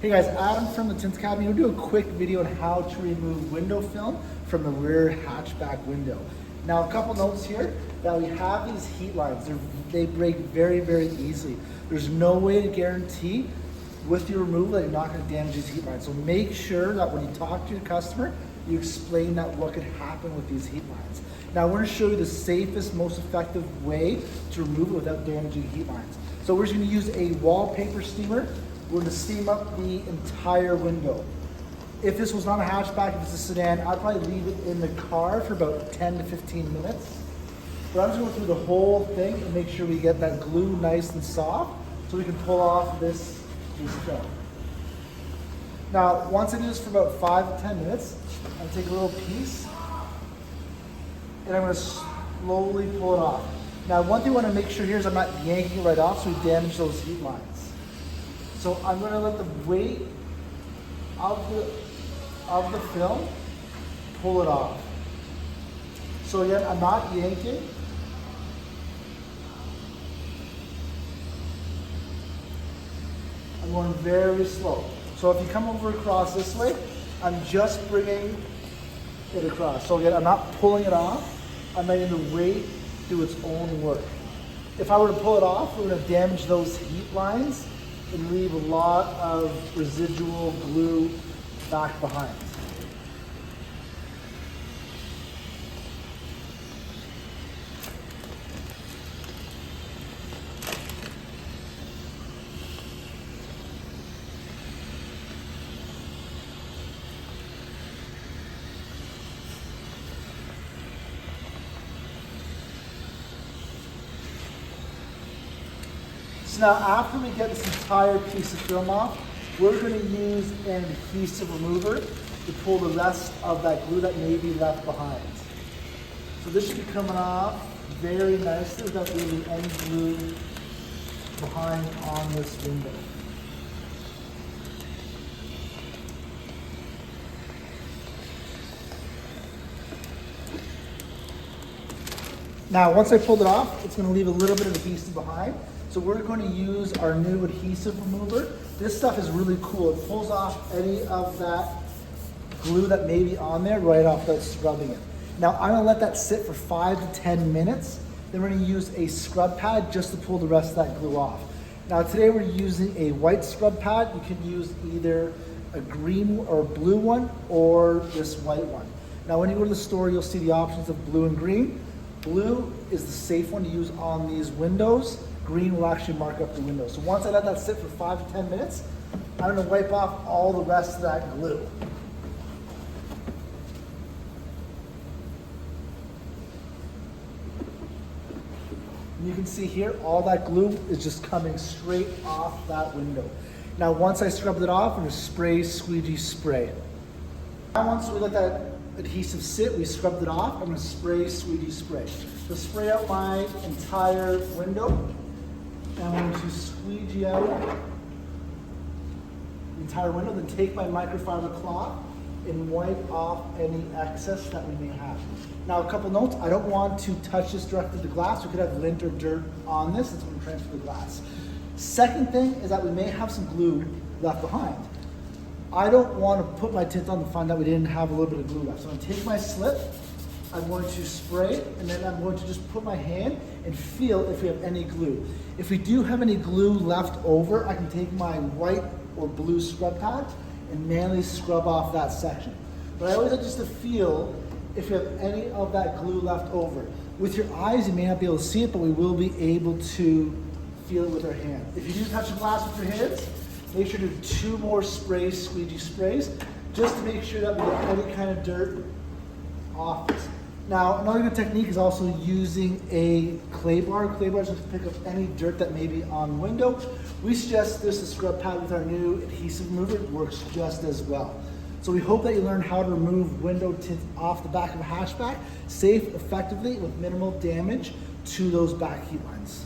Hey guys, Adam from the TintAcademy. We'll do a quick video on how to remove window film from the rear hatchback window. Now, a couple notes here that we have these heat lines. They break very, very easily. There's no way to guarantee with your removal that you're not going to damage these heat lines. So make sure that when you talk to your customer, you explain that what could happen with these heat lines. Now, we're going to show you the safest, most effective way to remove it without damaging heat lines. So we're just going to use a wallpaper steamer. We're going to steam up the entire window. If this was not a hatchback, if it's a sedan, I'd probably leave it in the car for about 10 to 15 minutes. But I'm just going to go through the whole thing and make sure we get that glue nice and soft so we can pull off this piece of film. Now, once I do this for about 5 to 10 minutes, I'm going to take a little piece and I'm going to slowly pull it off. Now, one thing I want to make sure here is I'm not yanking it right off so we damage those heat lines. So I'm going to let the weight of the film pull it off. So again, I'm not yanking. I'm going very slow. So if you come over across this way, I'm just bringing it across. So again, I'm not pulling it off. I'm letting the weight do its own work. If I were to pull it off, we're going to damage those heat lines and leave a lot of residual glue back behind. So now after we get this entire piece of film off, we're going to use an adhesive remover to pull the rest of that glue that may be left behind. So this should be coming off very nicely without leaving any glue behind on this window. Now, once I pulled it off, it's going to leave a little bit of adhesive behind. So we're going to use our new adhesive remover. This stuff is really cool. It pulls off any of that glue that may be on there right off without scrubbing it. Now I'm going to let that sit for 5 to 10 minutes. Then we're going to use a scrub pad just to pull the rest of that glue off. Now today we're using a white scrub pad. You can use either a green or blue one or this white one. Now when you go to the store, you'll see the options of blue and green. Blue is the safe one to use on these windows. Green will actually mark up the window. So once I let that sit for 5 to 10 minutes, I'm going to wipe off all the rest of that glue. And you can see here, all that glue is just coming straight off that window. Now once I scrubbed it off, I'm going to spray squeegee spray. Now once we let that adhesive sit, we scrubbed it off, I'm going to spray squeegee spray. So spray out my entire window. I'm going to squeegee out the entire window, then take my microfiber cloth and wipe off any excess that we may have. Now a couple notes, I don't want to touch this directly to the glass. We could have lint or dirt on this, it's going to transfer to the glass. Second thing is that we may have some glue left behind. I don't want to put my tint on to find out we didn't have a little bit of glue left. So I'm going to take my slip, I'm going to spray it, and then I'm going to just put my hand and feel if we have any glue. If we do have any glue left over, I can take my white or blue scrub pad and manually scrub off that section. But I always like just to feel if you have any of that glue left over. With your eyes, you may not be able to see it, but we will be able to feel it with our hand. If you do touch the glass with your hands, make sure to do 2 more sprays, squeegee sprays, just to make sure that we get any kind of dirt off it. Now, another good technique is also using a clay bar. Clay bars just pick up any dirt that may be on the window. We suggest this, the scrub pad with our new adhesive remover. It works just as well. So we hope that you learn how to remove window tint off the back of a hatchback safe, effectively, with minimal damage to those back heat lines.